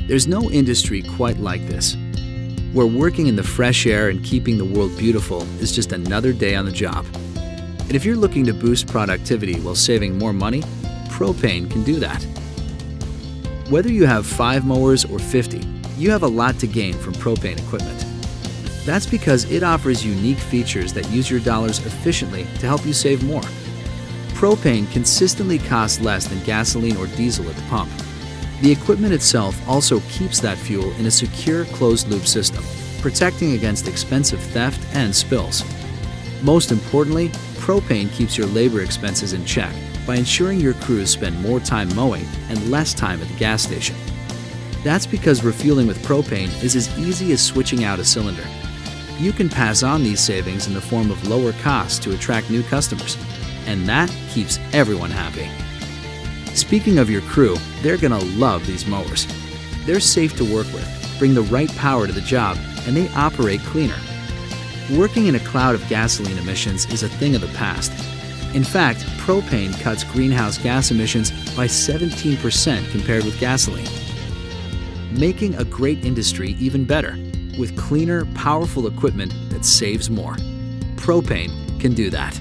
There's no industry quite like this, where working in the fresh air and keeping the world beautiful is just another day on the job. And if you're looking to boost productivity while saving more money, Propane can do that. Whether you have 5 mowers or 50, you have a lot to gain from Propane equipment. That's because it offers unique features that use your dollars efficiently to help you save more. Propane consistently costs less than gasoline or diesel at the pump. The equipment itself also keeps that fuel in a secure closed-loop system, protecting against expensive theft and spills. Most importantly, Propane keeps your labor expenses in check by ensuring your crews spend more time mowing and less time at the gas station. That's because refueling with Propane is as easy as switching out a cylinder. You can pass on these savings in the form of lower costs to attract new customers, and that keeps everyone happy. Speaking of your crew, they're gonna love these mowers. They're safe to work with, bring the right power to the job, and they operate cleaner. Working in a cloud of gasoline emissions is a thing of the past. In fact, Propane cuts greenhouse gas emissions by 17% compared with gasoline, making a great industry even better, with cleaner, powerful equipment that saves more. Propane can do that.